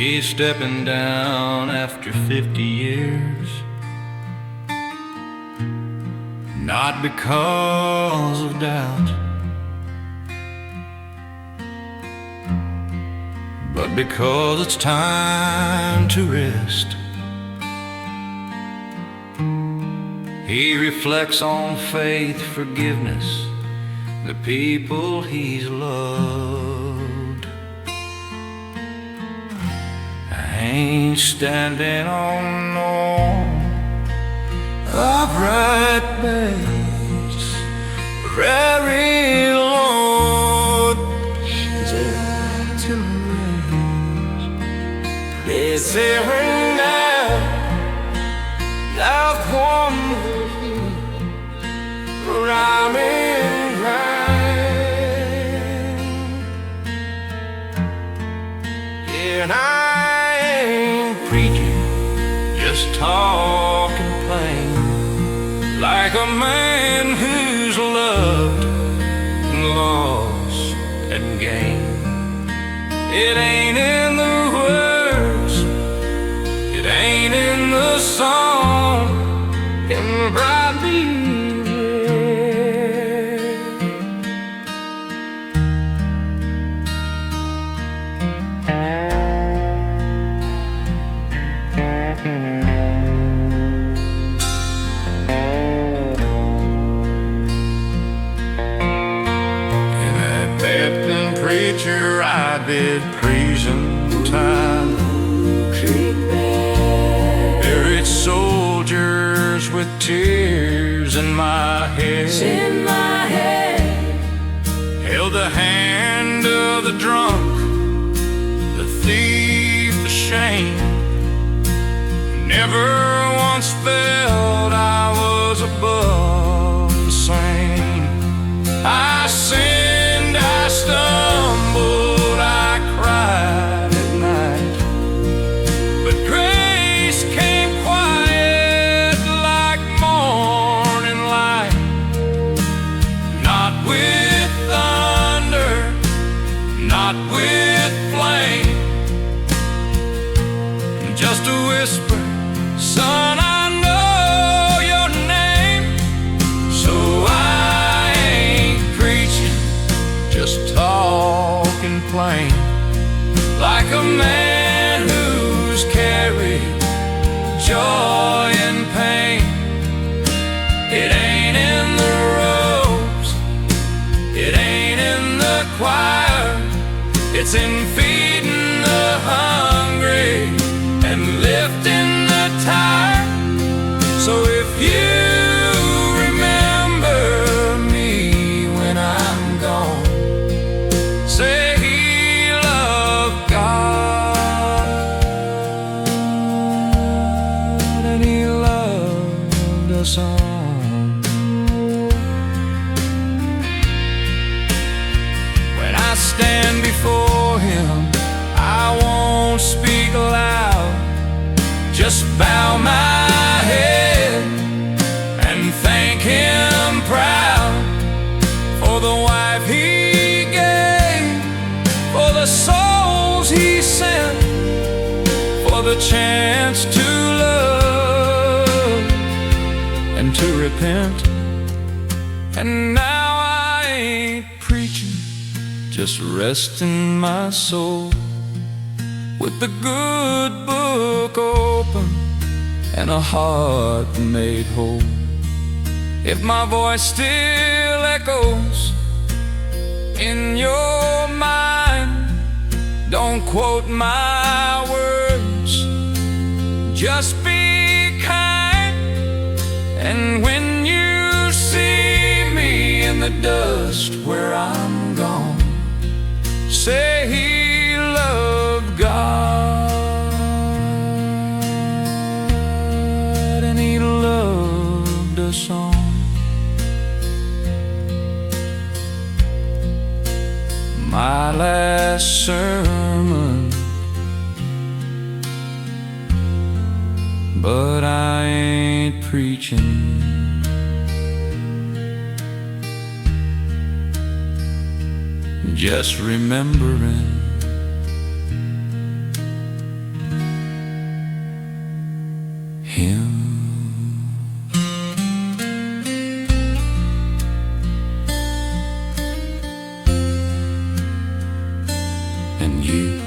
He's stepping down after 50 years, not because of doubt, but because it's time to rest. He reflects on faith, forgiveness, the people he's loved. I ain't standing on no upright base, very Lord, gentle rains, it's tearing down, I've won, I'm in grind, and I ain't preaching, just talking plain, like a man who's loved and lost and gained. It ain't in the words, it ain't in the song, can bribe me. Preacher, I did prison time, buried soldiers with tears in my head, held the hand of the drunk, the thief, the shame. Never once felt I was above the same. I sinned, I stumbled, I cried at night, but grace came quiet like morning light, not with thunder, not with flame, just a whisper, son, I know your name. So I ain't preaching, just talking plain, like a man who's carried joy and pain. It ain't in the robes, it ain't in the choir, it's in feeding the hungry and lifting the tired. So if you remember me when I'm gone, say he loved God and he loved us all. When I stand before him, I won't speak loud, just bow my head and thank him proud for the wife he gave, for the souls he sent, for the chance to love and to repent. And now I ain't preaching, just resting my soul with the good book open and a heart made whole. If my voice still echoes in your mind, don't quote my words, just be kind. And when you see me in the dust where I'm gone, say he loved God and he loved us all. My last sermon, but I ain't preaching, just remembering him. And you.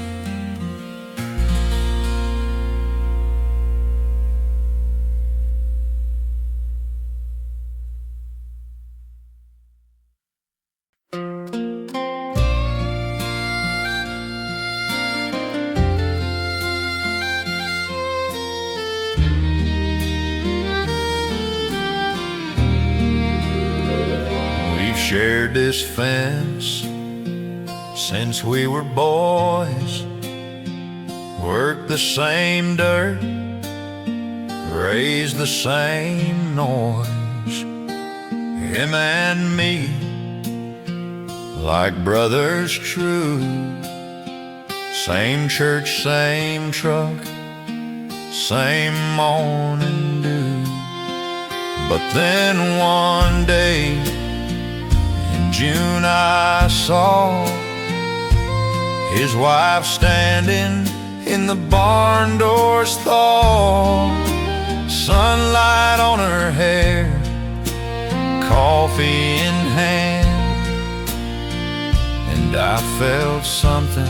Shared this fence since we were boys, worked the same dirt, raised the same noise. Him and me, like brothers true, same church, same truck, same morning dew. But then one day in June I saw his wife standing in the barn doors thaw, sunlight on her hair, coffee in hand, and I felt something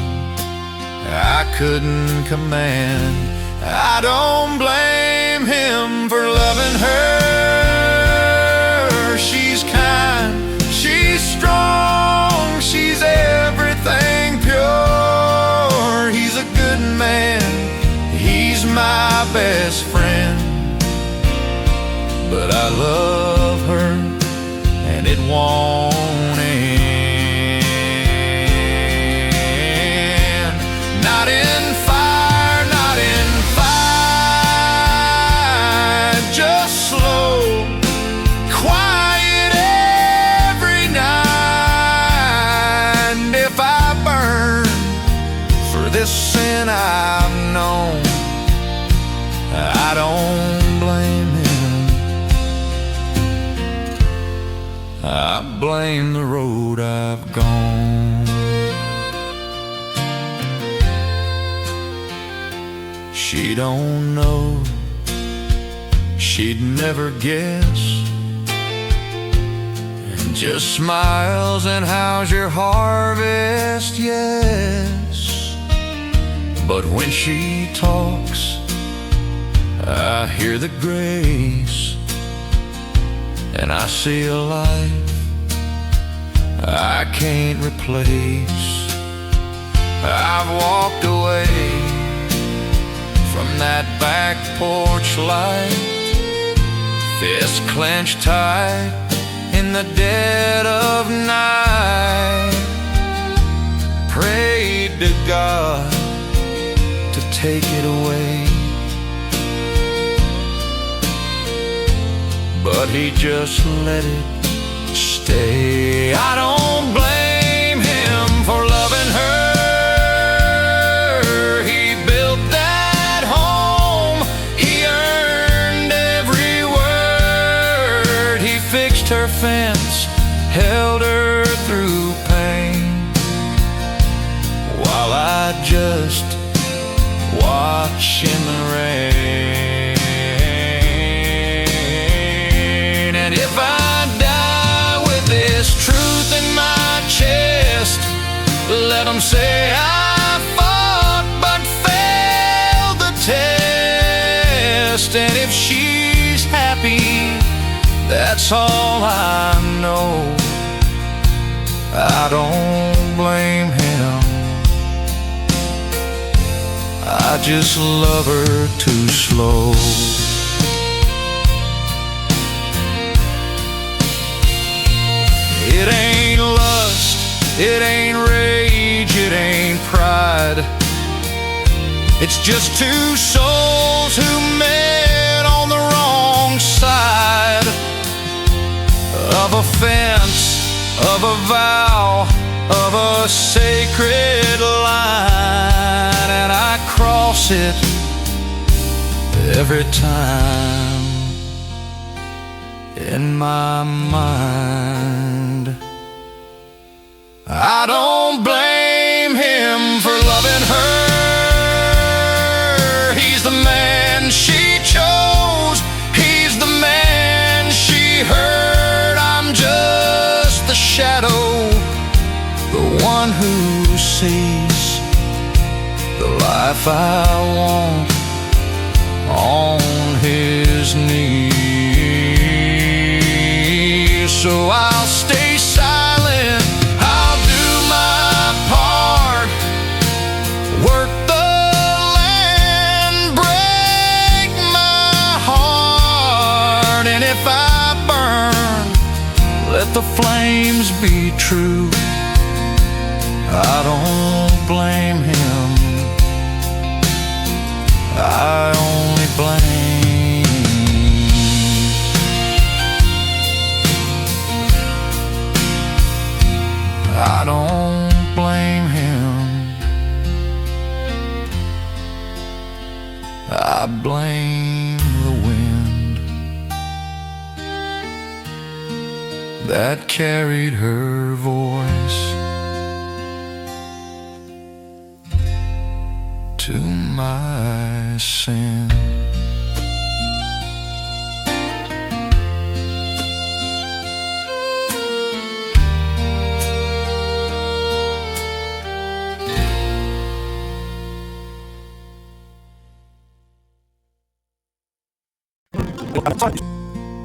I couldn't command. I don't blame him for loving her. She's kind, she's strong, she's everything pure. He's a good man, he's my best friend, but I love her and it won't end. Not in fire, not in fight, just slow, quiet every night. And if I burn for this sin I've known, I don't blame him, I blame the road I've gone. She don't know, she'd never guess, and just smiles and how's your harvest, yes. But when she talks, I hear the grace, and I see a life I can't replace. I've walked away from that back porch light, fists clenched tight in the dead of night, prayed to God to take it away, but he just let it stay. I don't blame him for loving her. He built that home, he earned every word. He fixed her fence, held her through pain, while I just watch in the rain. And if I die with this truth in my chest, let them say I fought but failed the test. And if she's happy, that's all I know. I don't blame him, I just love her too slow. It ain't lust, it ain't rage, it ain't pride. It's just two souls who met on the wrong side of a fence, of a vow, of a sacred line. And I cross it every time in my mind. I don't blame him for loving her. He's the man she chose. life I want on his knees. So I'll stay silent, I'll do my part, work the land, break my heart. And if I burn, let the flames be true. I don't blame him, I only blame. I don't blame him, I blame the wind that carried her voice to my sin.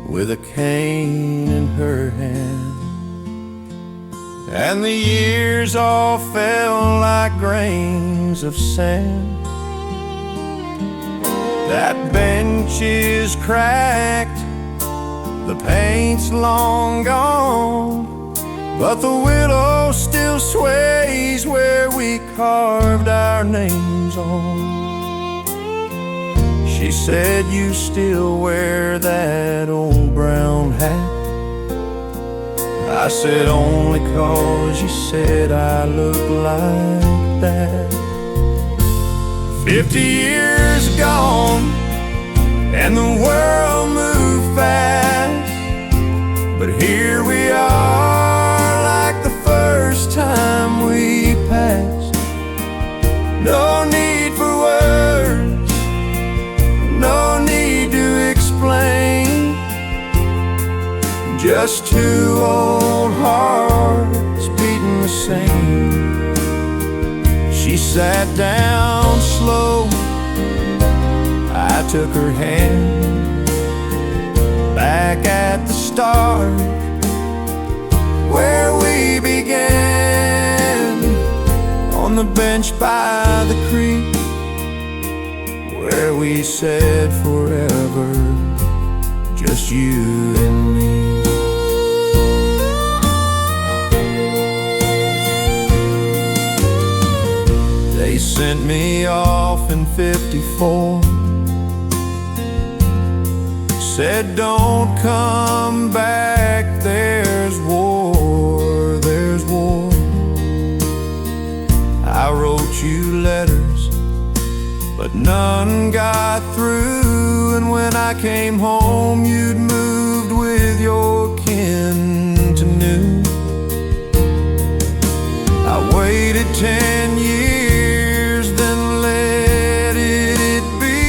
With a cane in her hand, and the years all fell like grains of sand. That bench is cracked, the paint's long gone, but the willow still sways where we carved our names on. She said, "You still wear that old brown hat?" I said, "Only 'cause you said I look like that." 50 years gone, and the world moved fast, but here we are like the first time we passed. No need for words, no need to explain, just two old hearts beating the same. She sat down slow, I took her hand, back at the start where we began, on the bench by the creek where we said forever, just you and me. They sent me off in '54, said don't come back, there's war, there's war. I wrote you letters, but none got through, and when I came home you'd moved with your kin to New. I waited 10 years, then let it be.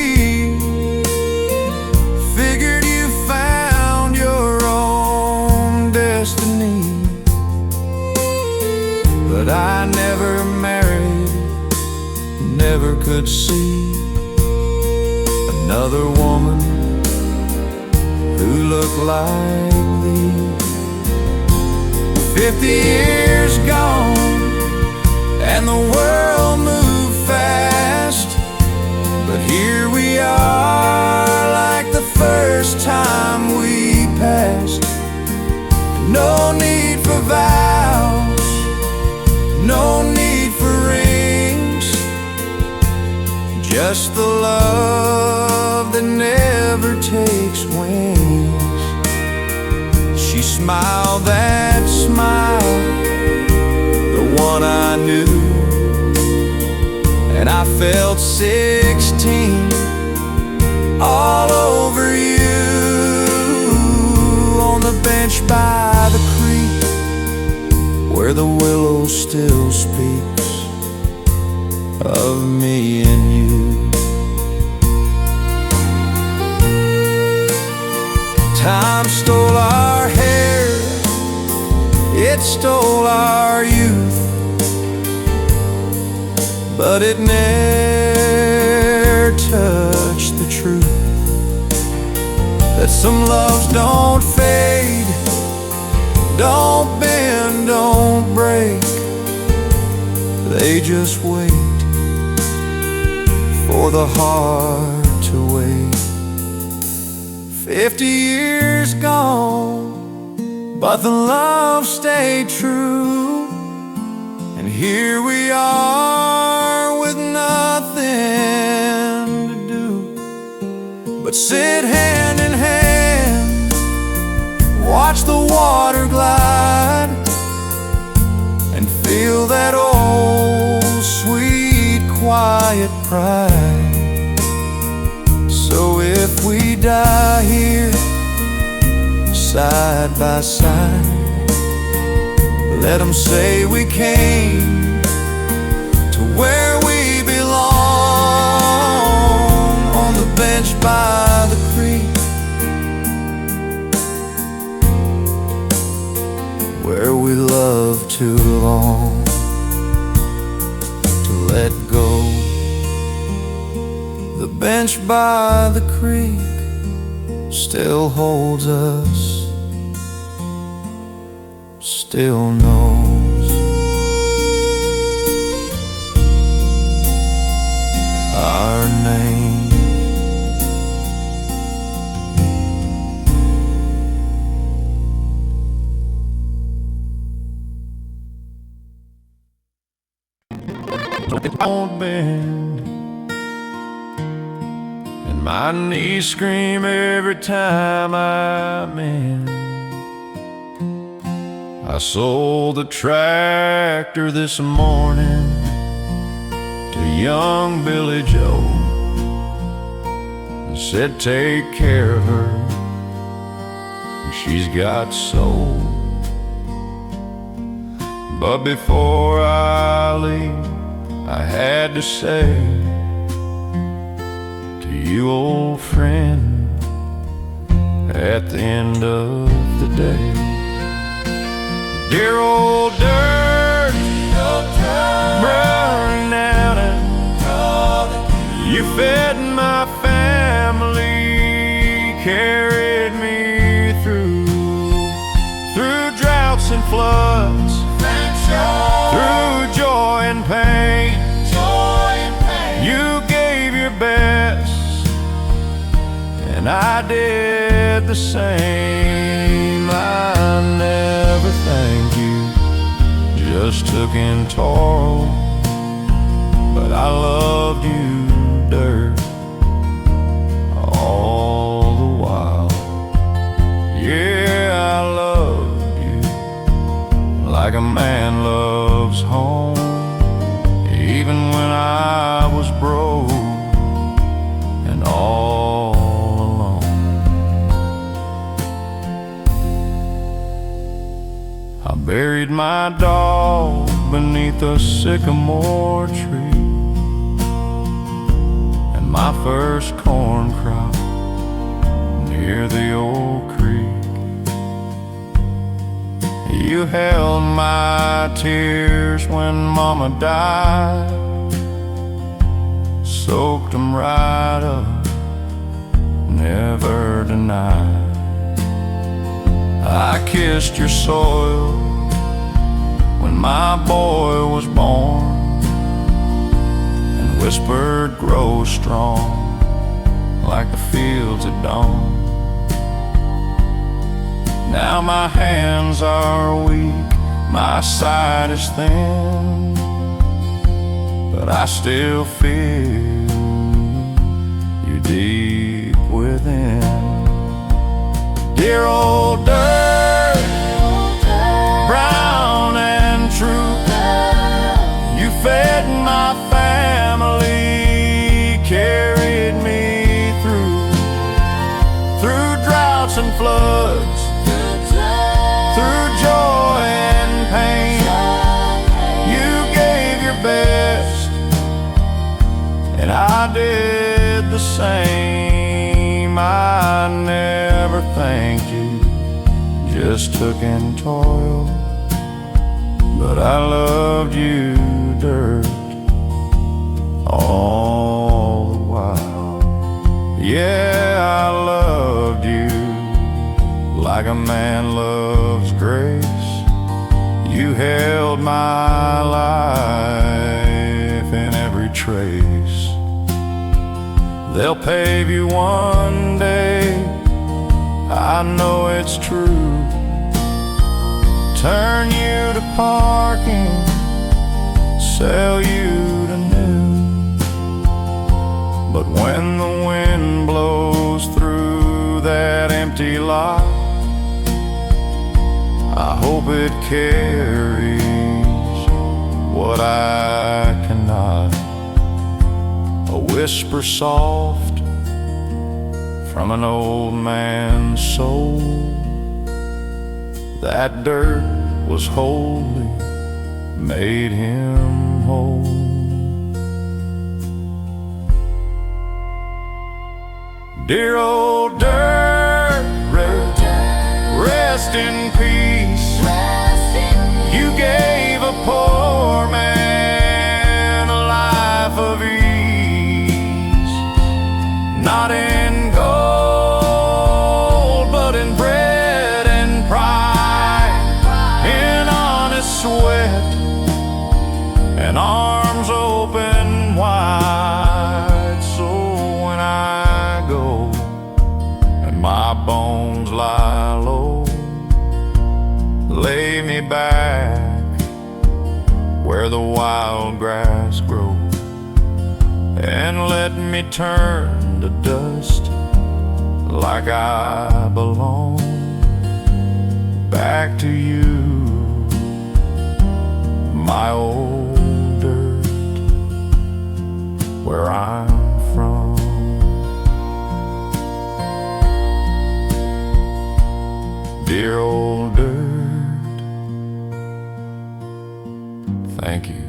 Figured you found your own destiny, but I never married, never could see another woman who looked like thee. 50 years gone, and the world moved fast, but here we are like the first time we passed. No need for vows, no need for rings, just the love that never takes wings. She smiled that smile, the one I knew, and I felt 16 all over you, on the bench by the creek where the willow still speaks of me and you. Time stole our hair, it stole our youth, but it never touch the truth that some loves don't fade, don't bend, don't break. They just wait for the heart to wait. 50 years gone, but the love stayed true. And here we are with nothing to do but sit hand in hand, watch the water glide, and feel that old sweet quiet pride. So if we die here side by side, let them say we came to where we belong, on the bench by the creek, where we love too long to let go. The bench by the creek still holds us, still knows our name. It won't bend, and my knees scream every time I'm in. I sold the tractor this morning to young Billy Joe and said take care of her, she's got soul. But before I leave, I had to say to you, old friend, at the end of the day, dear old dirt, burning out, and you fed my family, carried me through droughts and floods, through joy and pain. You gave your best, and I did the same. I never thanked you, just took in toil, but I loved you, dirt, all the while. Yeah, I loved you like a man loves home, even when I was broke and all alone. I buried my dog beneath a sycamore tree, and my first corn crop near the old creek. You held my tears when Mama died, soaked them right up, never denied. I kissed your soil when my boy was born, and whispered, grow strong like the fields at dawn. Now my hands are weak, my sight is thin, but I still feel you deep within. Dear old dirt, brown and true, you fed my family, carried me through droughts and floods, through joy and pain. You gave your best, and I did the same. I never thanked you, just took in toil, but I loved you, dirt, all the while. Yeah, I loved you like a man loves grace. You held my life in every trace. They'll pave you one day, I know it's true. Turn you to parking, sell you to new. But when the wind blows through that empty lot, I hope it carries what I cannot. A whisper soft from an old man's soul. That dirt was holy, made him whole. Dear old dirt road, rest in peace. You gave a poor man a life of ease, not in gold, but in bread and pride, in honest sweat and arms open wide. So when I go and my bones lie low, lay me back where the wild grass grows, and let me turn to dust like I belong. Back to you, my old dirt, where I'm from. Dear old dirt, thank you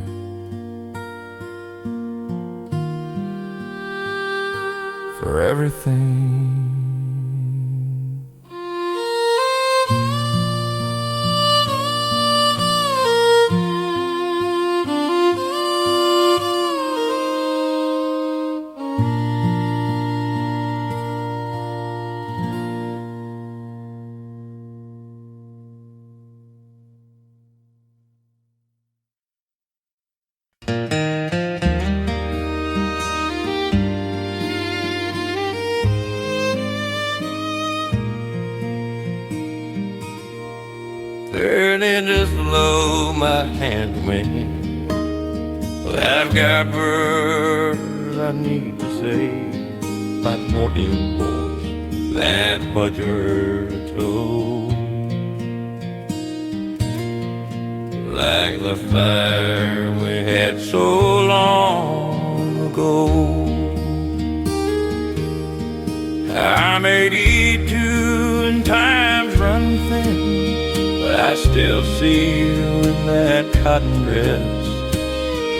for everything. Turning to slow my hand went. Well, I've got words I need to say, like more impulse than what you're told. Like the fire we had so long ago. I may eat too and times run thin, but I still see you in that cotton dress,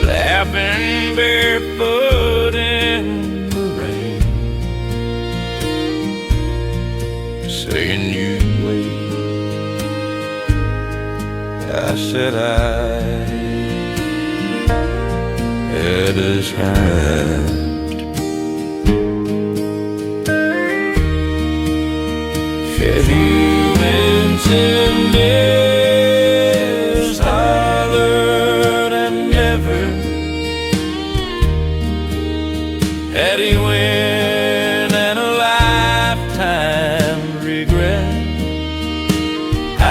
laughing barefoot in the rain, saying you'd wait. I said I had a chance. Shed humans in this hollered and never had he win and a lifetime regret. I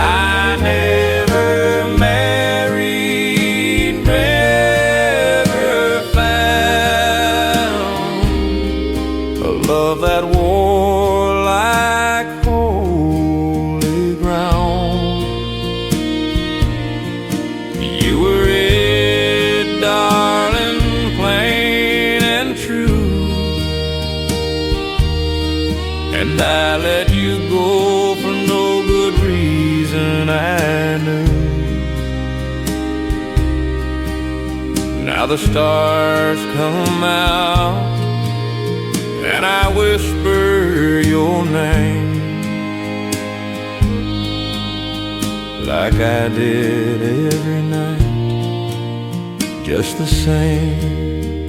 never married, never found a love that wore like holy ground. You were it, darling, plain and true, and I let you go for no good reason I knew. Now the stars come out and I whisper your name like I did every night, just the same.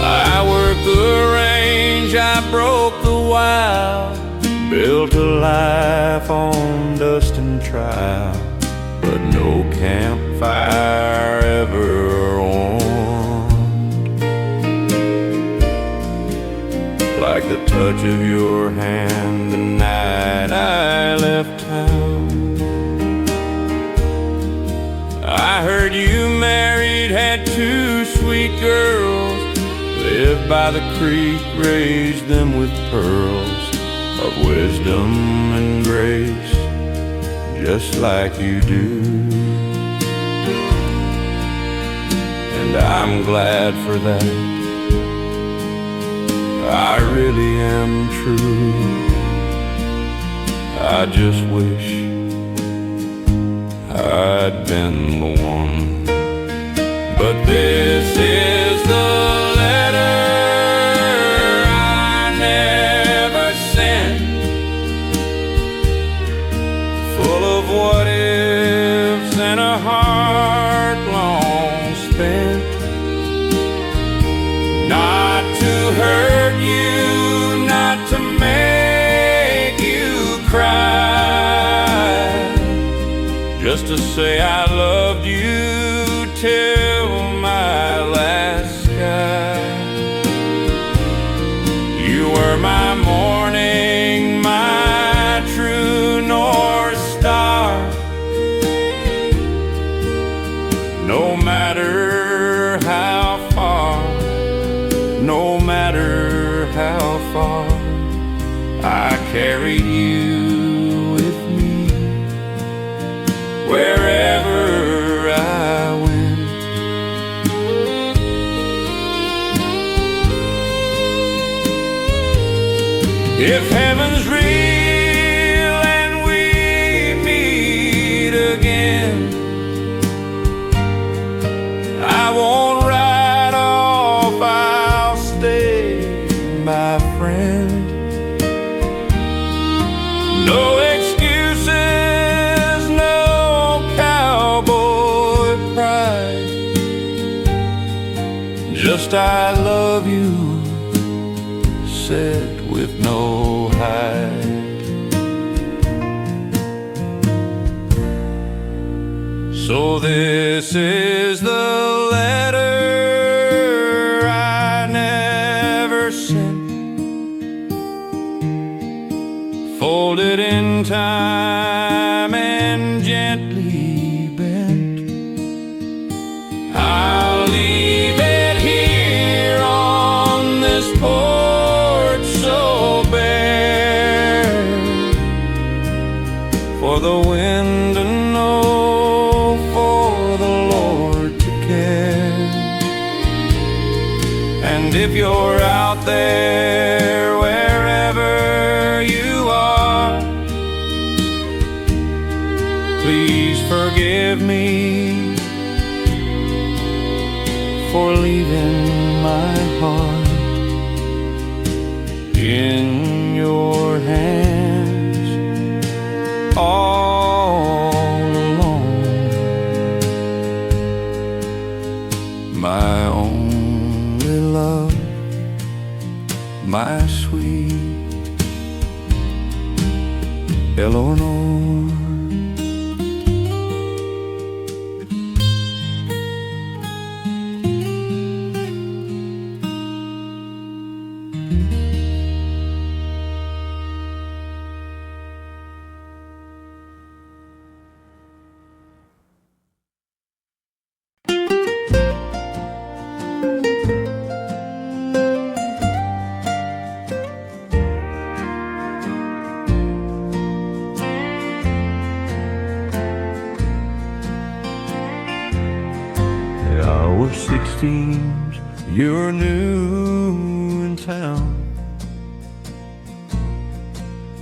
I work the rain broke the wild, built a life on dust and trial, but no campfire ever warmed like the touch of your hand the night I left town. I heard you married, had 2 sweet girls, lived by the creek, raised them with pearls of wisdom and grace, just like you do. And I'm glad for that, I really am true. I just wish I'd been the one. But this is the letter I never sent, full of what ifs and a heart long spent. Not to hurt you, not to make you cry, just to say I loved you till my last sky. You were my morning, my true north star. No matter how far, no matter how far, I carried you with me wherever I went. If heaven's real and we meet again, I won't ride off, I'll stay, my friend. No excuses, no cowboy pride, just I love you, said with no hide. So this is the letter I never sent, folded in time and gently bent. I'll leave it here on this porch so bare, for the wind to know, for the Lord to care. And if you're out there, wherever you are, please forgive me for leaving my heart in your hands all alone. My only love, my sweet Eleanor. We're 16s, you're new in town.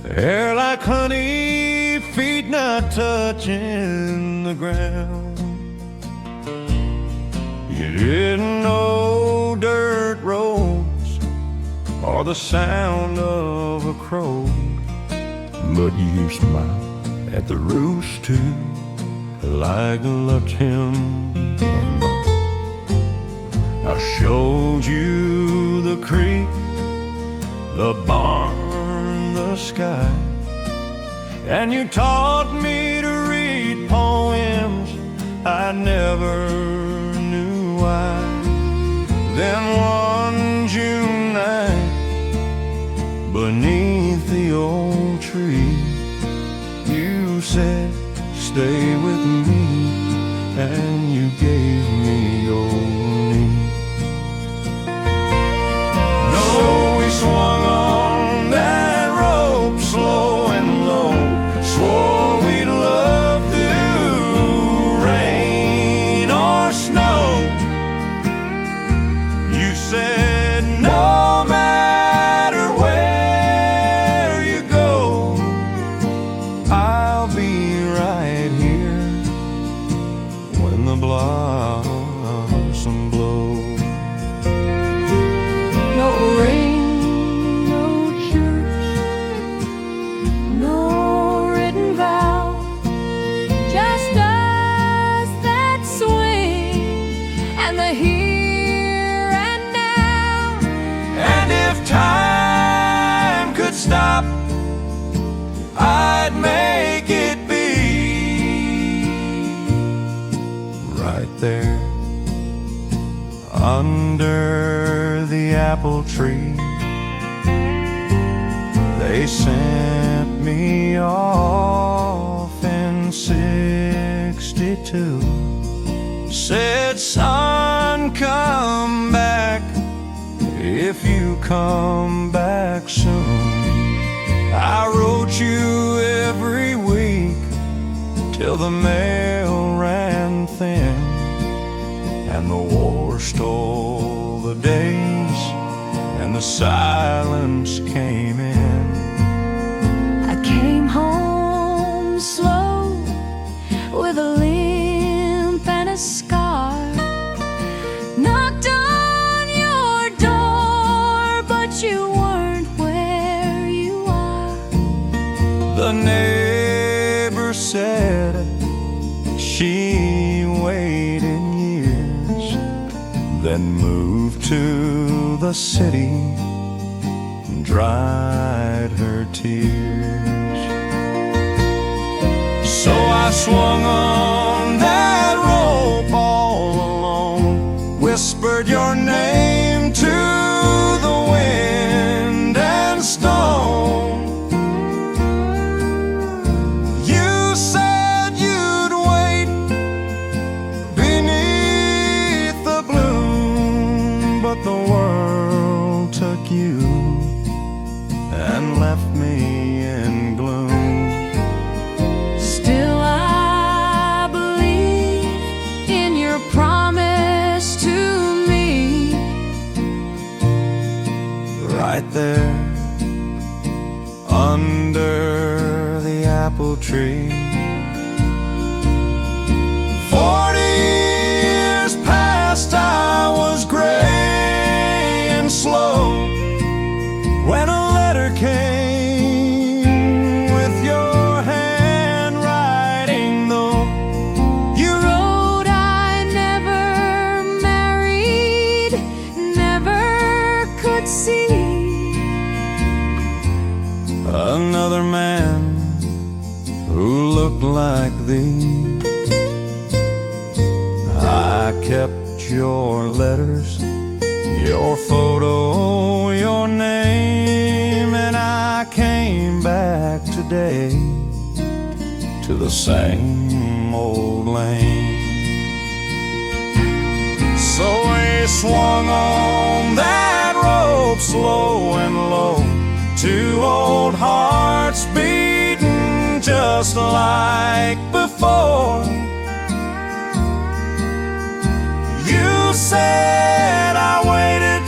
Hair like honey, feet not touching the ground. You didn't know dirt roads or the sound of a crow, but you smiled at the rooster like I loved him. I showed you the creek, the barn, the sky. And you taught me to read poems I never knew why. Then one June night, beneath the old tree, you said, stay with me, and you gave me your knee. No, we swung on that rope slow and low, swore we'd love through rain or snow. You said no matter where you go, I'll be right here when the blossom blows. No ring, no church, no written vow, just us that swing and the here and now. And if time could stop, I'd make it be right there under the apple tree. They sent me off in '62. Said, son, come back if you come back soon. I wrote you every week till the mail ran thin, and the war stole the days, and the silence came in. I came home slow with a limp and a scar. Knocked on your door, but you weren't where you are. The neighbor said she waited years, then moved to the city and dried her tears. So I swung on that rope all alone, whispered your name to the wind and stone. You said you'd wait beneath the bloom, but the world took you and left me in gloom. Still I believe in your promise to me. Right there under the apple tree. 40 years past, I was gray and slow when a letter came with your handwriting, though. You wrote I never married, never could see Another man who looked like thee. I kept your letters, your photo, your name, and I came back today to the same old lane. So we swung on that rope slow and low, two old hearts beating just like before. You said I waited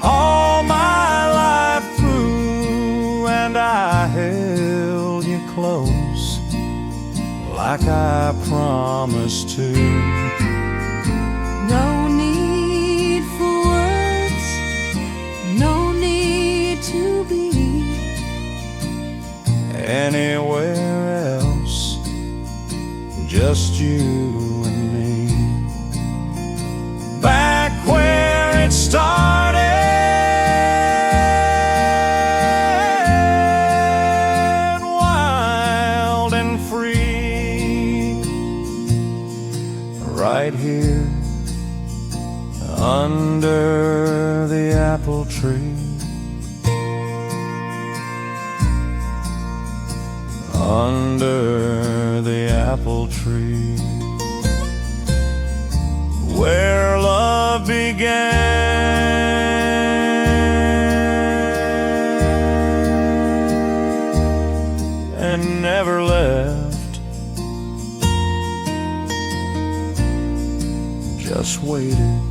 all my life through, and I held you close like I promised to. No need for words, no need to be anywhere else, just you and me. Back where it started, under the apple tree, where love began and never left, just waited.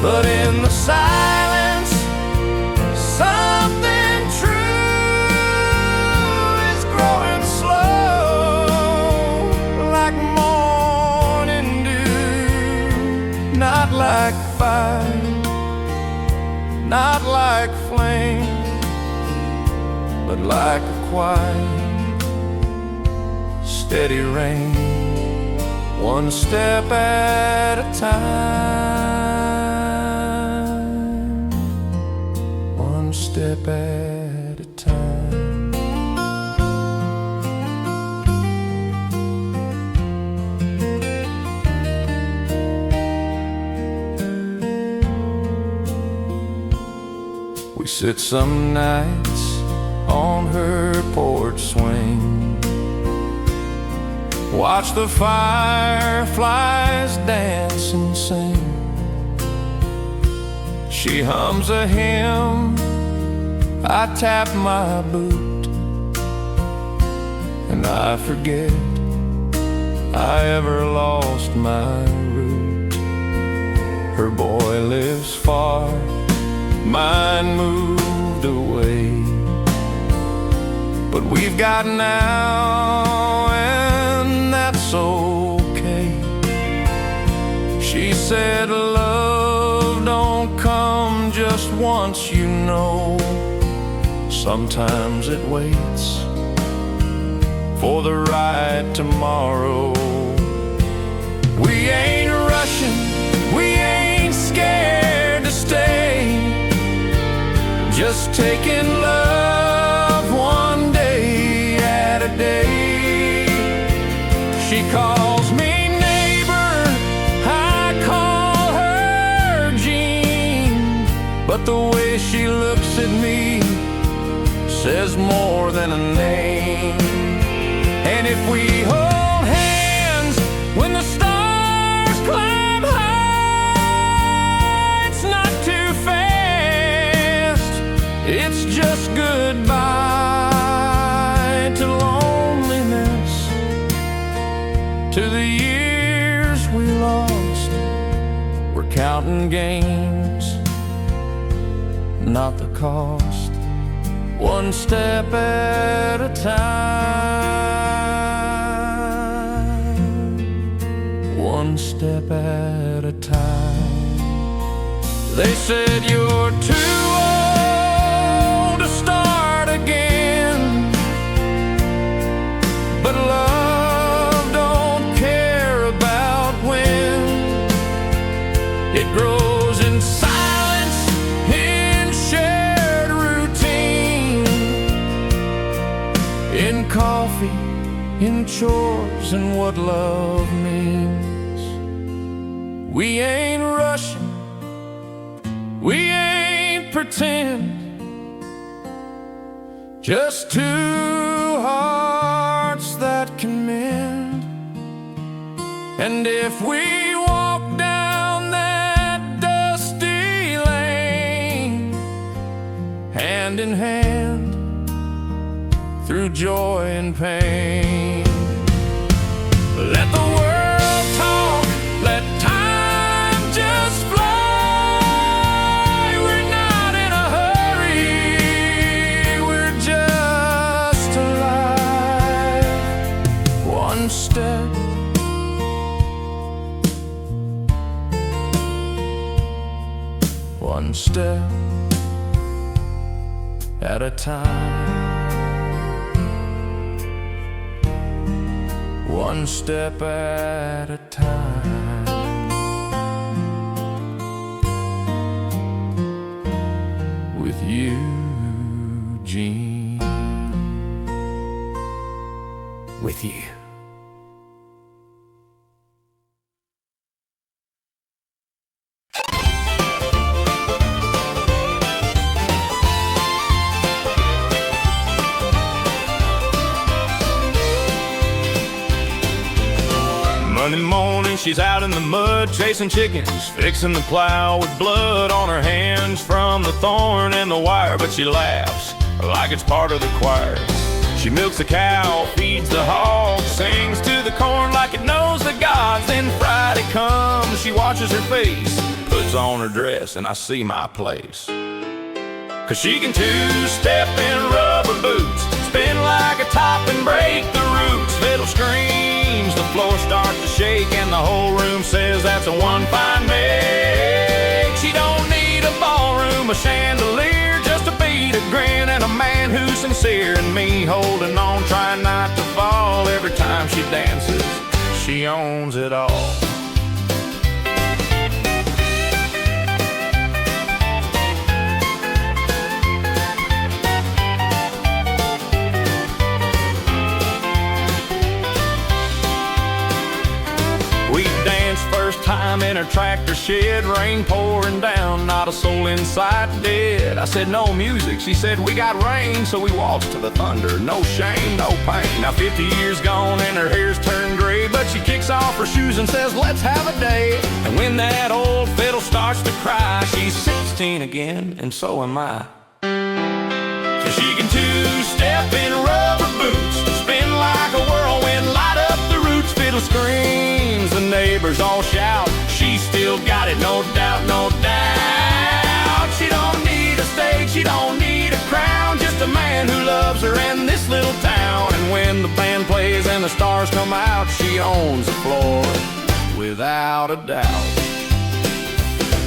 But in the silence, something true is growing slow, like morning dew, not like fire, not like flame, but like a quiet, steady rain. One step at a time, one step at a time. We sit some nights on her porch swing, watch the fireflies dance and sing. She hums a hymn, I tap my boot, and I forget I ever lost my route. Her boy lives far, mine moved away, but we've got now, and that's okay. She said love don't come just once, you know. Sometimes it waits for the right tomorrow. We ain't rushing, we ain't scared to stay, just taking love one day at a day. She calls me neighbor, I call her Jean, but the way she looks at me says more than a name. And if we hold hands when the stars climb high, it's not too fast, it's just goodbye to loneliness, to the years we lost. We're counting gains, not the cost. One step at a time, one step at a time. They said you're too old to start again, but love don't care about when. It grows in silence, in shared routine, in coffee in chores and what love means. We ain't rushing, we ain't pretend, just two hearts that can mend. And if we walk down that dusty lane, hand in hand, through joy and pain, let the world talk, let time just fly. We're not in a hurry, we're just alive. One step, one step at a time. One step at a time. With you, Gene. With you. Monday morning, she's out in the mud, chasing chickens, fixing the plow with blood on her hands from the thorn and the wire. But she laughs like it's part of the choir. She milks the cow, feeds the hog, sings to the corn like it knows the gods. Then Friday comes, she washes her face, puts on her dress, and I see my place. 'Cause she can two-step in rubber boots, spin like a top and break the roots. Fiddle screams, the floor starts to shake, and the whole room says that's a one fine make. She don't need a ballroom, a chandelier, just a beat, a grin, and a man who's sincere. And me holding on, trying not to fall. Every time she dances, she owns it all. First time in her tractor shed, rain pouring down, not a soul inside dead. I said, no music. She said, we got rain. So we waltzed to the thunder, no shame, no pain. Now 50 years gone and her hair's turned gray, but she kicks off her shoes and says, let's have a day. And when that old fiddle starts to cry, she's 16 again, and so am I. So she can two-step in rubber boots, spin like a whirlwind, light up the roots. Fiddle screams, the neighbors all shout, she's still got it, no doubt, no doubt. She don't need a stage, she don't need a crown, just a man who loves her in this little town. And when the band plays and the stars come out, she owns the floor without a doubt.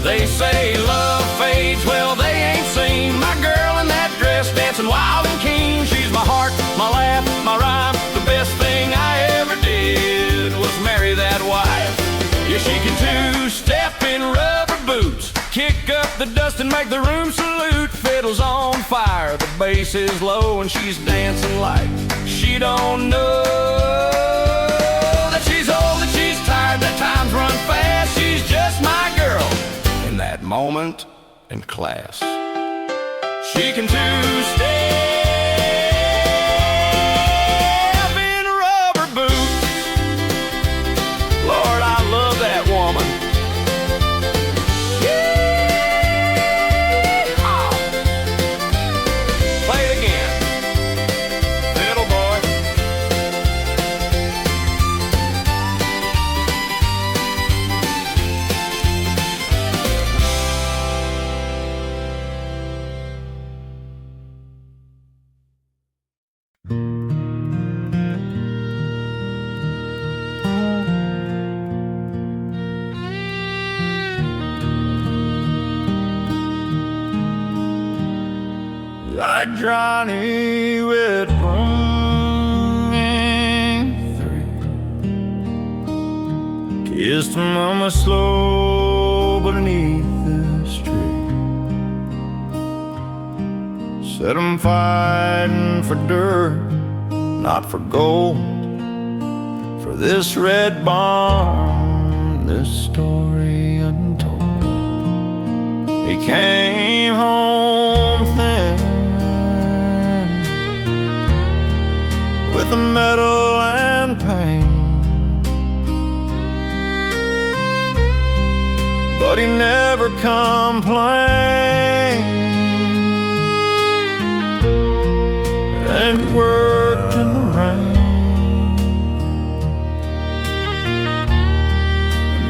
They say love fades, well they ain't seen my girl in that dress, dancing wild and keen. She's my heart, my laugh, my rhyme, the best thing I ever did was marry that wife. Yeah, she can two-step in rubber boots, kick up the dust and make the room salute. Fiddle's on fire, the bass is low, and she's dancing like she don't know that she's old, that she's tired, that time's run fast. She's just my girl in that moment in class. She can two-step in rubber boots. Lord, I love that woman. Yeah. Play it again, fiddle boy. Like Johnny with running through, kissed mama slow beneath this tree. Said I'm fighting for dirt, not for gold. this red barn, this story untold. He came home thin, with the metal and pain, but he never complained, and he worked in the rain.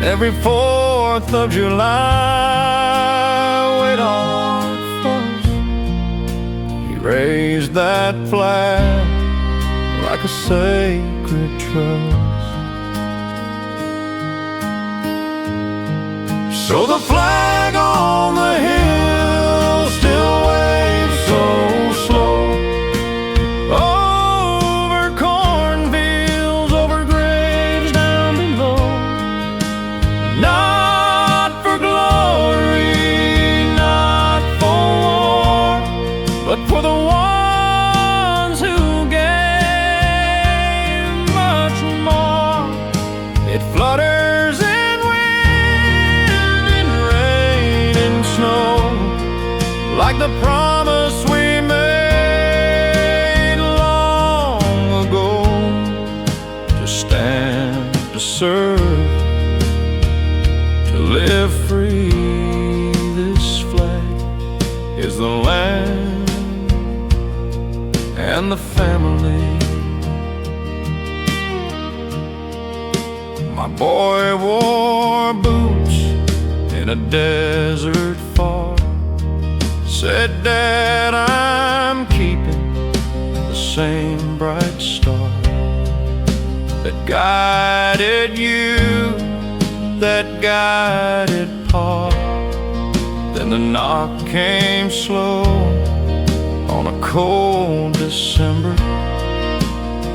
Every 4th of July, way on first, he raised that flag like a sacred trust. So the flag on the hill still waves so slow, over cornfields, over graves down below. Not for glory, not for war, but for the ones who gave much more. It flutters in wind, in rain, in snow, like the promise we made long ago, to stand, to serve, to live free. This flag is the land and the family. My boy wore boots in a desert far, said, Dad, I'm keeping the same bright star that guided you, that guided Pa. Then the knock came slow on a cold December.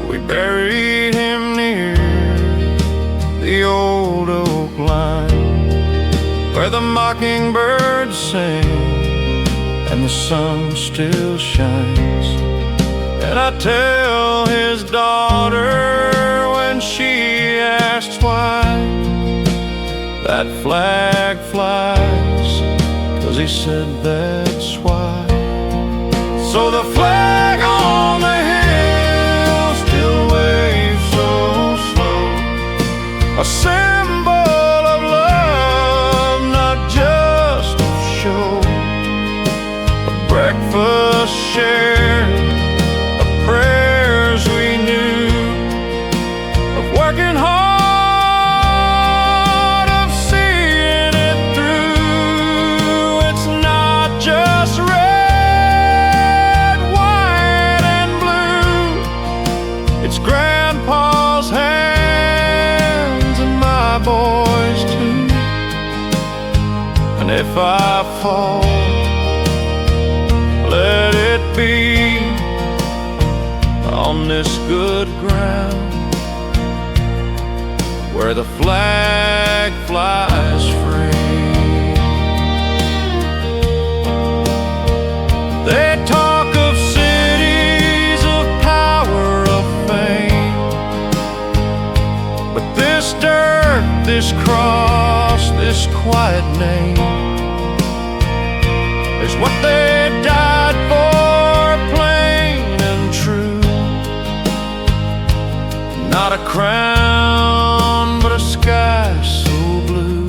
We buried him near the old oak line, where the mockingbirds sing and the sun still shines. And I tell his daughter when she asks why that flag flies, 'cause he said that's why. So the flag on the hill still waves so slow, a symbol of love, not just of show. A breakfast shared, of prayers we knew, of working hard, of seeing it through. It's not just red, white, and blue. It's Grandpa's hands and my boys too. And if I fall, let it be on this good ground where the flag flies free. They talk of cities of power, of fame, but this dirt, this cross, this quiet name is what they died for, plain and true. Not a crown, but a sky so blue,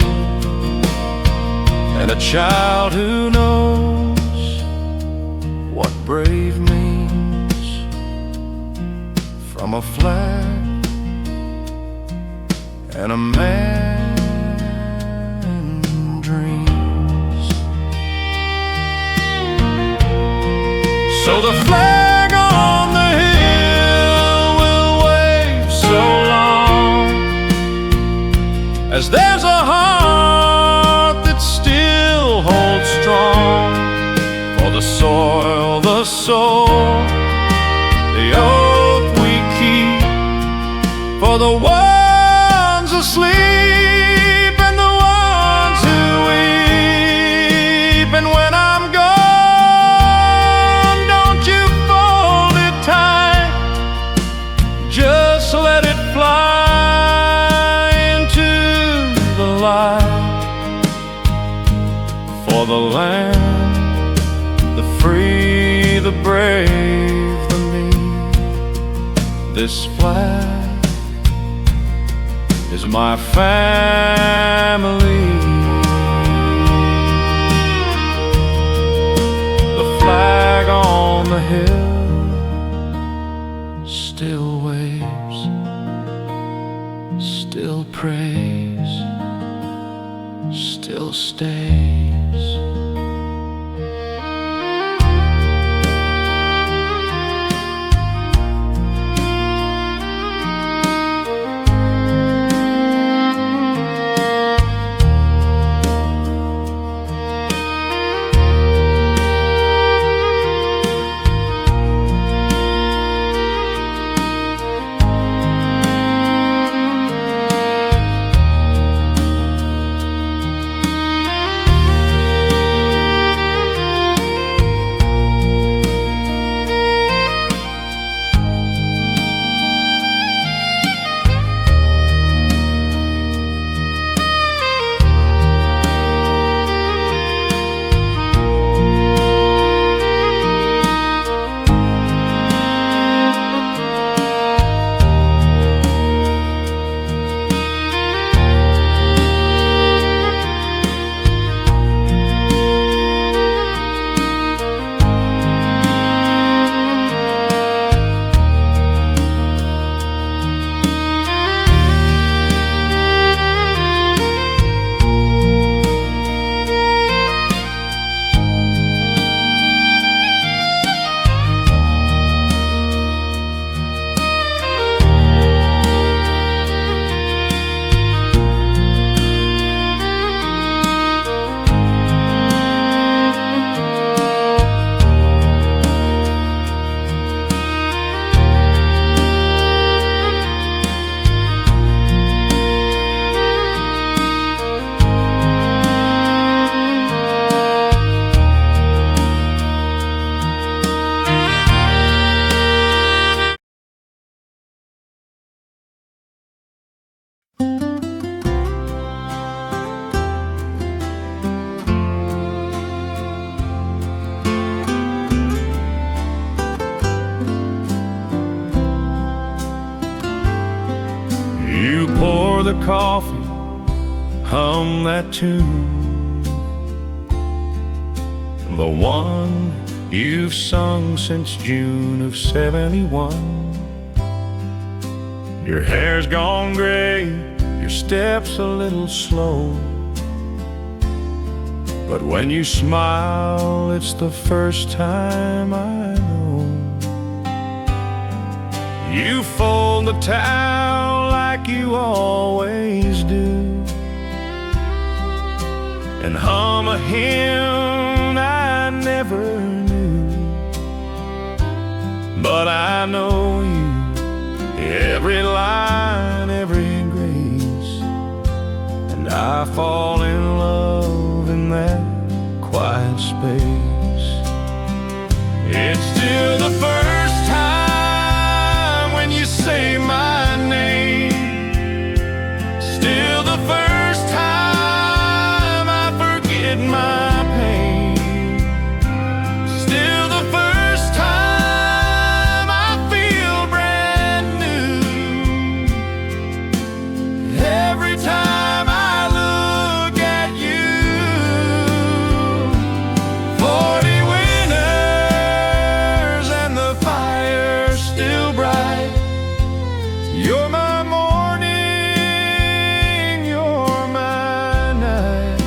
and a child who knows what brave means, from a flag and a man dreams. So the flag on the hill will wave so long, as there's a heart that still holds strong for the soil, the soul, the oath we keep, for the ones asleep and the ones who weep. And when I'm gone, don't you fold it tight, just let it fly the land, the free, the brave, the meek. This flag is my family. The flag on the hill still waves, still prays, still stays. You pour the coffee, hum that tune, the one you've sung since June of '71. Your hair's gone gray, your step's a little slow, but when you smile, it's the first time I know. You fold the towel like you always do, and hum a hymn I never knew. But I know you, every line, every grace, and I fall in love in that quiet space. It's still the first time when you say my name, still the first time I forget my pain, still the first time I feel brand new. Every time I look at you, 40 winters and the fire's still bright. You're my morning, you're my night.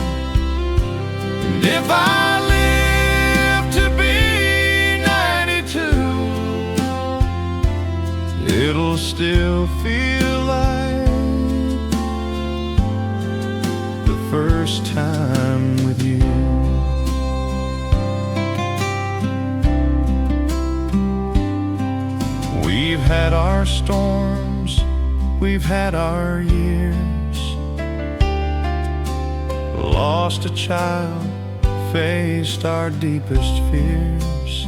And if I live to be 92, it'll still feel like the first time with you. We've had our storms, we've had our years, lost a child, faced our deepest fears.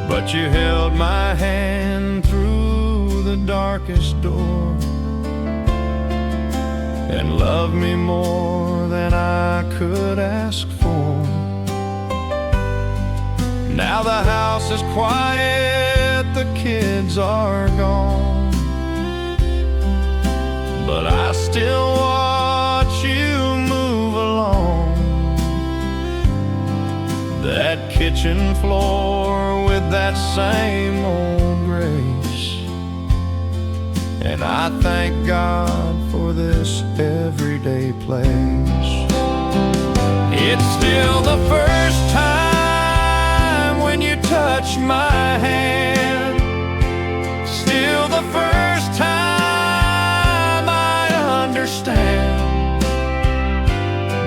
But you held my hand through the darkest door and loved me more than I could ask for. Now the house is quiet, the kids are gone, but I still watch you move along that kitchen floor with that same old grace. And I thank God for this everyday place. It's still the first time when you touch my hand, still the first time I understand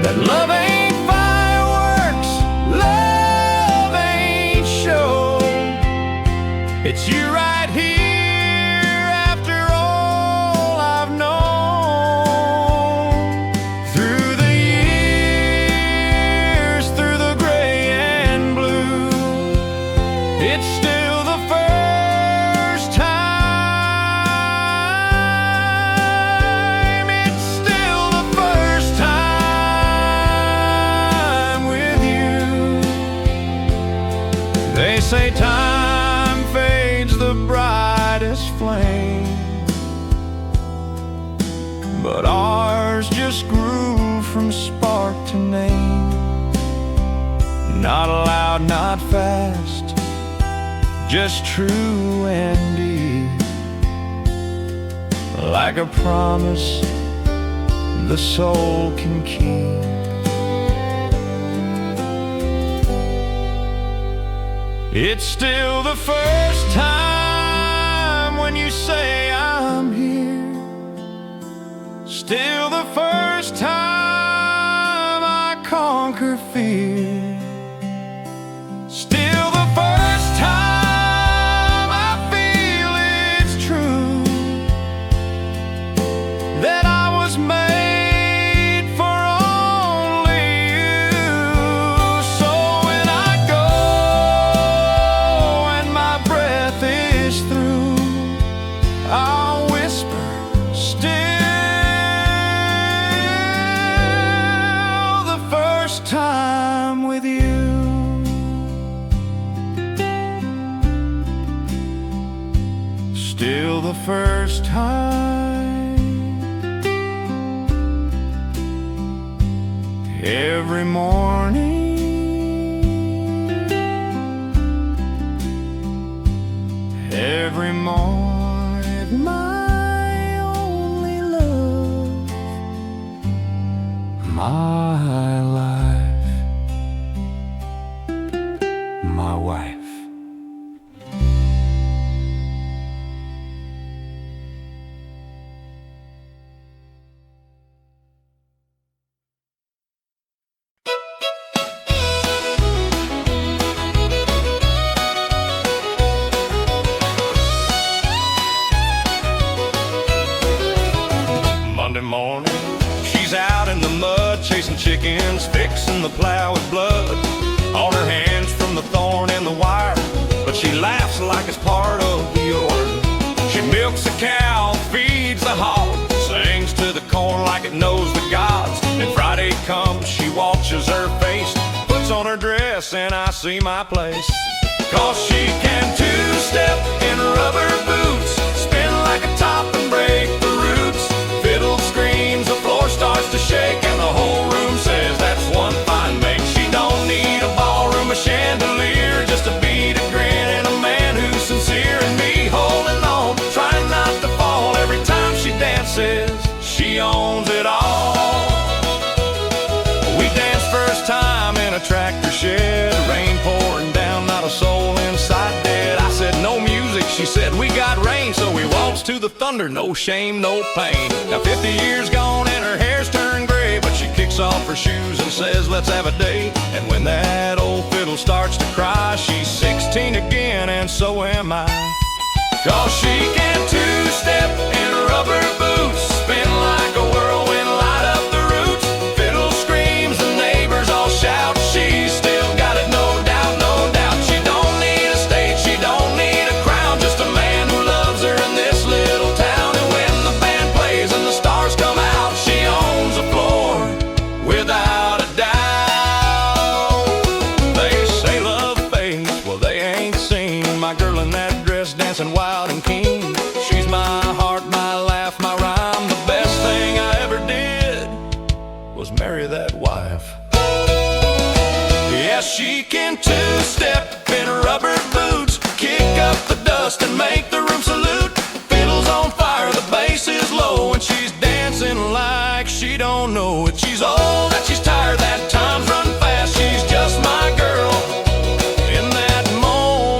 that love ain't fireworks, love ain't show. It's you right here after all I've known. Through the years, through the gray and blue, it's still the first time. It's still the first time with you. They say time fades the brightest flame, but ours just grew from spark to name. Not loud, not fast, just true and deep, like a promise the soul can keep. It's still the first time when you say I'm here, still the first time I conquer fear, still the first time I feel it's true that I was made for only you. So when I go and my breath is through, I'll whisper, still the first time with you. Still the first time. Every morning, every morning, my only love, my life, my wife. Monday morning, she's out in the mud, chasing chickens, fixing the plow with blood on her hands from the thorn and the wire. But she laughs like it's part of the order. She milks a cow, feeds the hog, sings to the corn like it knows the gods. And Friday comes, she washes her face, puts on her dress, and I see my place. 'Cause she can two-step in rubber boots, spin like a top and break the roots. Fiddle screams, the floor starts to shake, and the whole room says that's one fine make. She don't need a ballroom, a chandelier, just a beat, a grin, and a man who's sincere. And me holding on, trying not to fall every time she dances. She owns it all. We danced first time in a tractor shed, rain pouring down, not a soul inside dead. I said no music, she said we got rain, so we waltzed to the thunder, no shame, no pain. Now 50 years gone and her hair's turned gray, but she kicks off her shoes and says let's have a day. And when that old fiddle starts to cry, she's 16 again, and so am I. 'Cause she can two-step in rubber boots, spin like a whirlwind, light up the roots. Fiddle screams, the neighbors all shout, she's still got it, no doubt, no doubt. She don't need a stage, she don't need a crown, just a man who loves her in this little town. And when the band plays and the stars come out, she owns the floor without a doubt. dancing wild and keen. She's my heart, my laugh, my rhyme. The best thing I ever did was marry that wife. Yeah, she can two-step in rubber boots, kick up the dust and make the room salute. Fiddle's on fire, the bass is low, and she's dancing like she don't know it. She's old and she's tired, that time's run fast. She's just my girl in that moment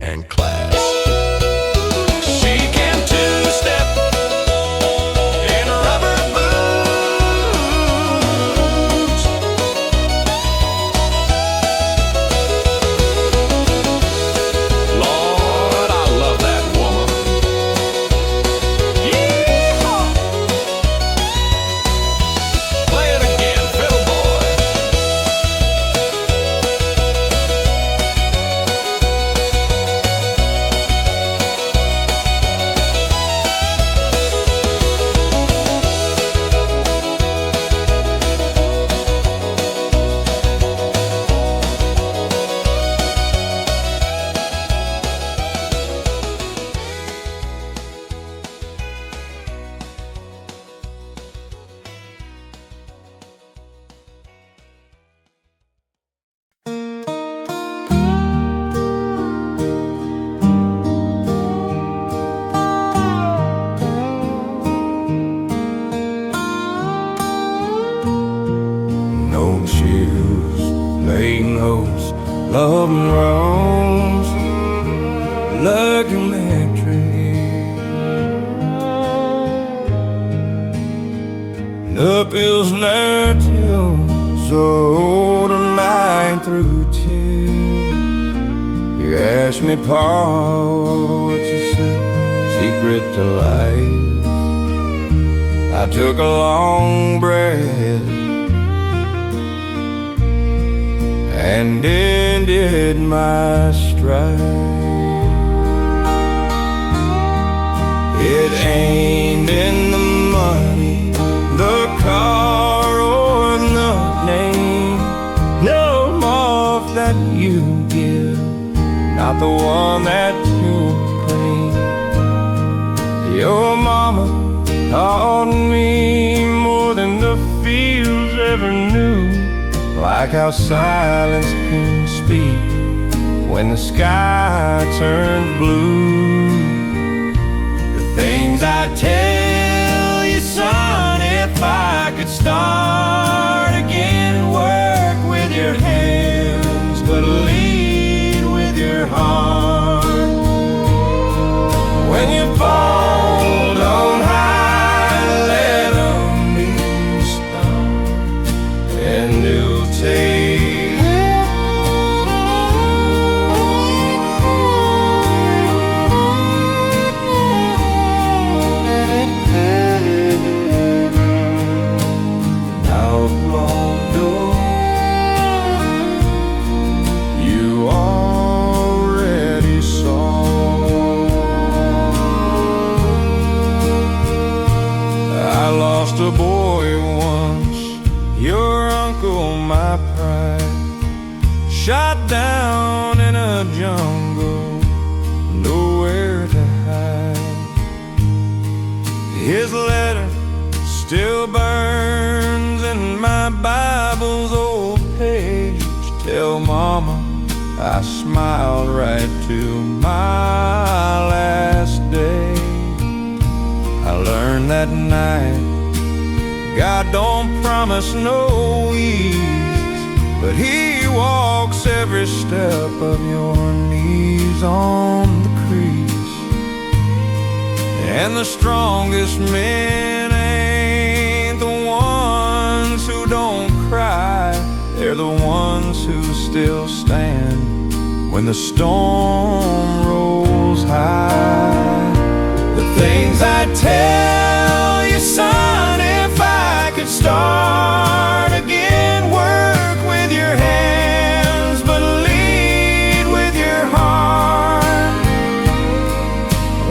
and class. She can two-step in rubber boots. Lord, I love that woman. Yeehaw! Play it again, fiddle boy. No shoes, laying lows, love and rose, lucky tree. Up hills learned to so tonight through tears. You asked me, Paul, what's your secret to life? I took a long breath and ended my strife. It ain't in the money, the car, or the name. No more that you give, not the one that you claim. Your mama taught me more than the fields ever knew, like how silence can speak when the sky turns blue. The things I tell you, son, if I could start again and work with your hands, but lead with your heart. When you fall, don't hide, let them be stung, and you'll take outlaw door. You already saw. I lost a boy once, your uncle, my pride, shot down in a jungle, nowhere to hide. His letter still burns in my Bible's old page. Tell Mama I smiled right to my last day. I learned that night God don't promise no ease, but He walks every step of your knees on the crease. And the strongest men ain't the ones who don't cry, they're the ones who still stand when the storm rolls high. The things I tell you, son, if I could start again, work with your hands, but lead with your heart.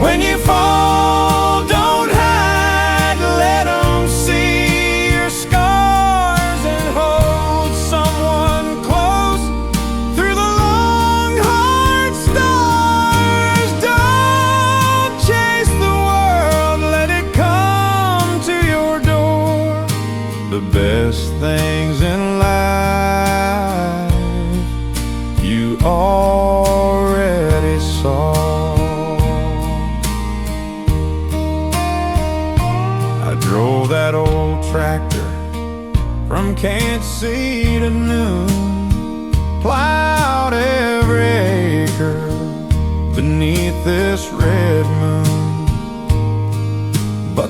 When you fall, don't hide, let them see your scars, and hold someone close through the long, hard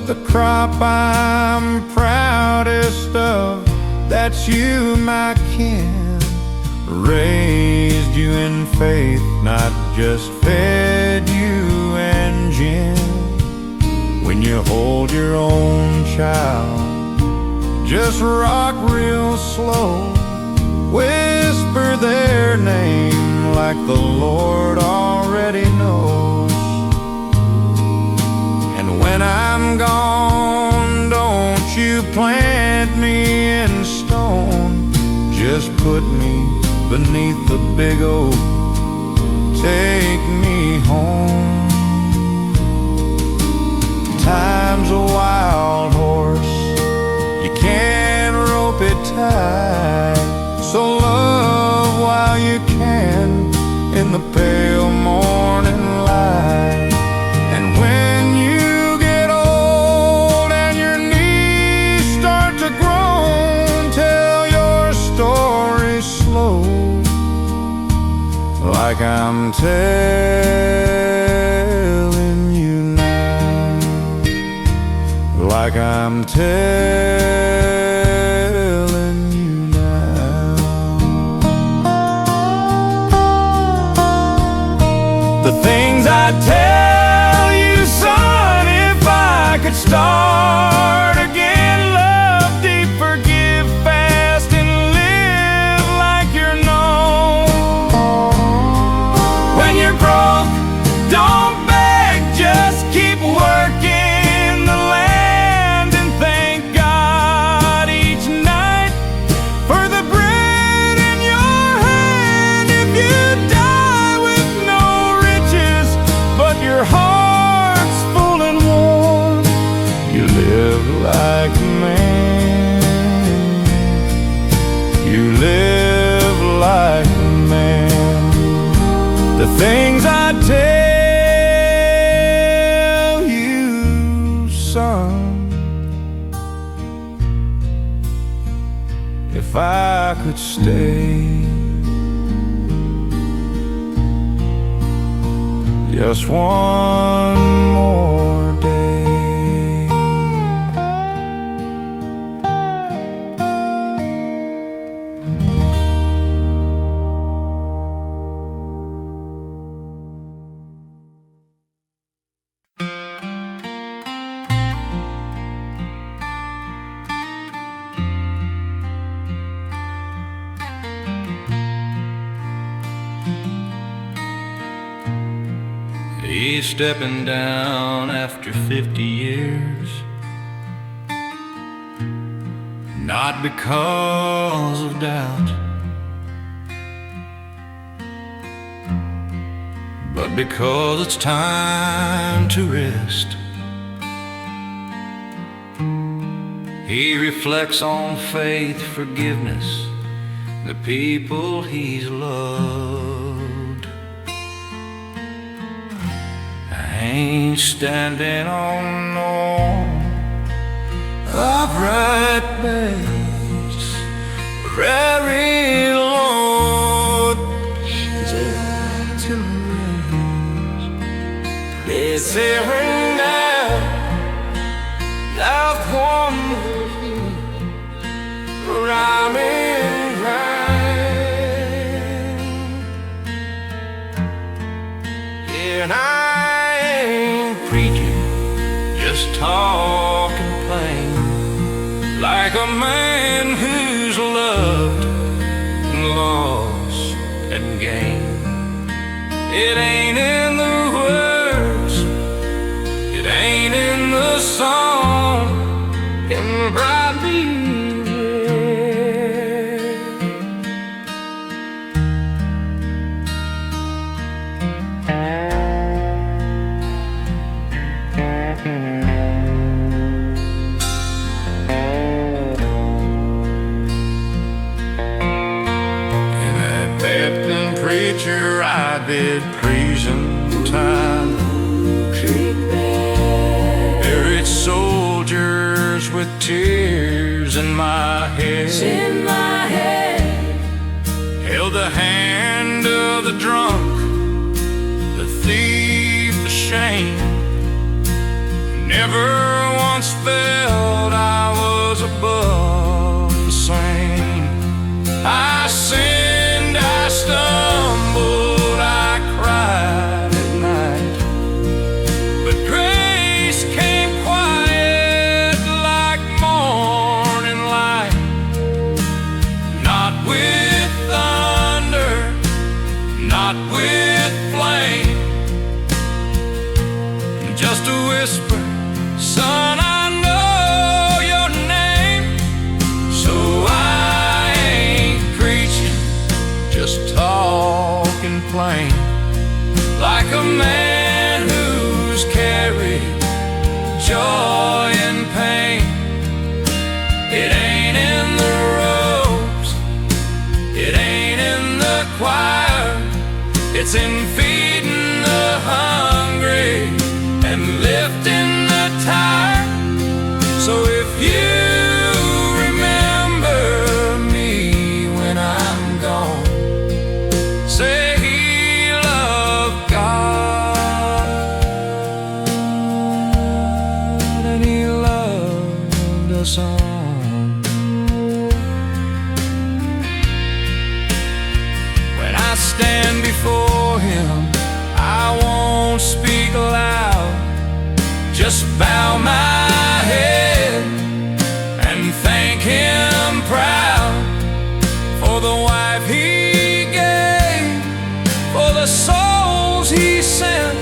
the crop I'm proudest of. That's you, my kin. Raised you in faith, not just fed you and gin. When you hold your own child, just rock real slow. Whisper their name like the Lord already knows. And when I'm gone, don't you plant me in stone. Just put me beneath the big oak, take me home. Time's a wild horse, you can't rope it tight. So love while you can in the pale morning light. And when you get old and your knees start to groan, tell your story slow, like I'm telling you now, like I'm telling you now. The things I'd tell you, son, if I could start again. Love deep, forgive fast, and live like you're known. When you're broke, don't beg, just keep working the land and thank God each night for the bread in your hand. If you die with no riches, but your heart's full and warm, you live like a man. You live like a man. The things I tell you, son, if I could stay just one more day. He's stepping down after 50 years, not because of doubt, but because it's time to rest. He reflects on faith, forgiveness, the people he's loved. I ain't standing on no upright base, very Lord, gentle rains, it's tearing down, love one rhyming rhyme, and I ain't preaching, just talking plain, like a man who's loved and lost and gained. It ain't in the words, it ain't in the song, can bright be preacher, I did prison time. Buried soldiers with tears in my head. Held the hand of the drunk, the thief, the shame. Never once felt I was above the same. I sinned, I stumbled, I cried at night, but grace came quiet like morning light. Not with thunder, not with flame, just a whisper, son, I know your name. So I ain't preaching, just talking plain, like a man who's carried joy and pain. It ain't in the robes, it ain't in the choir, it's in feeding the hungry and lifting the tired. So if you remember me when I'm gone, say he loved God and he loved us all. When I stand before him, I won't speak loud, just bow my head and thank him proud for the wife he gave, for the souls he sent,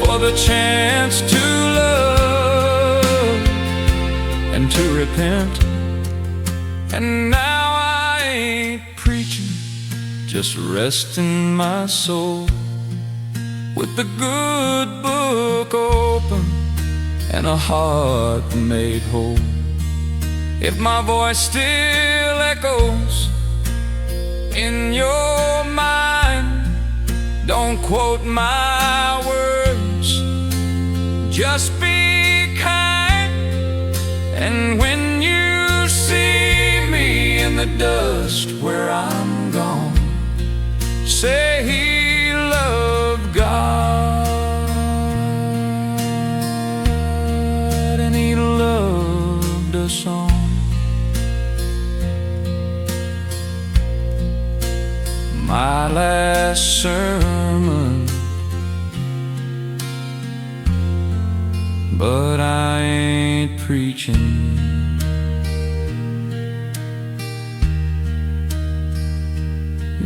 for the chance to love and to repent. And now I ain't preaching, just resting my soul with the good book open and a heart made whole. If my voice still echoes in your mind, don't quote my words, just be kind. And when you see me in the dust where I'm gone, say he loved God and he loved us all. My last sermon, but I ain't preaching,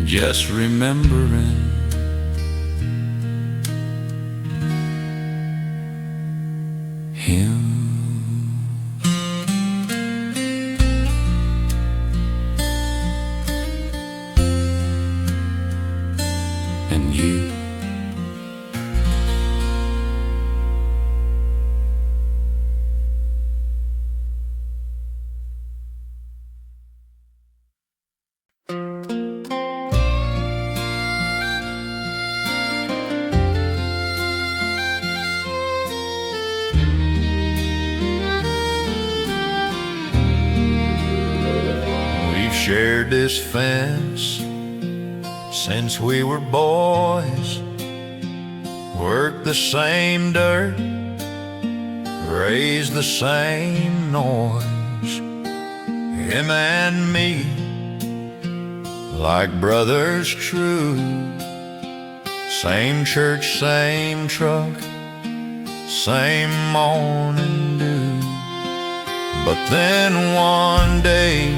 just remembering him. And you. We've shared this fence since we were boys, worked the same dirt, raised the same noise. Him and me, like brothers true, same church, same truck, same morning dew. But then one day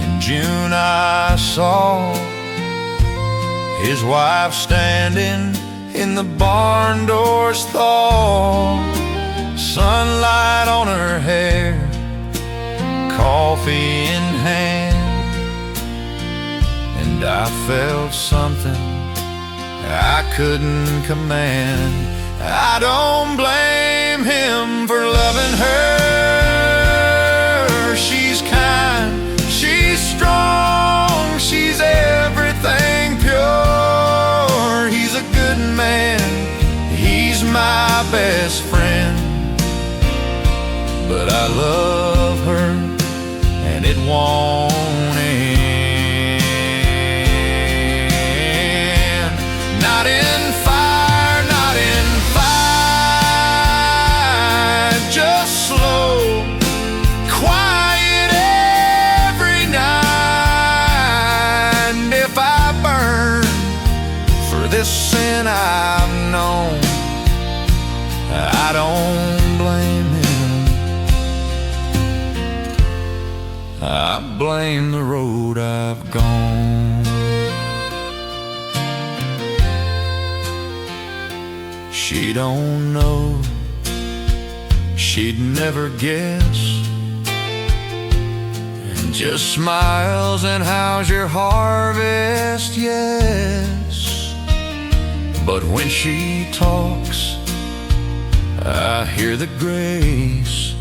in June I saw his wife standing in the barn doors thaw, sunlight on her hair, coffee in hand. And I felt something I couldn't command. I don't blame him for loving her. She's kind, she's strong, she's everything pure. He's a good man, he's my best friend. But I love her and it won't end. Not in fire, not in fight, blame the road I've gone. She don't know, she'd never guess, and just smiles and how's your harvest, yes. But when she talks, I hear the grace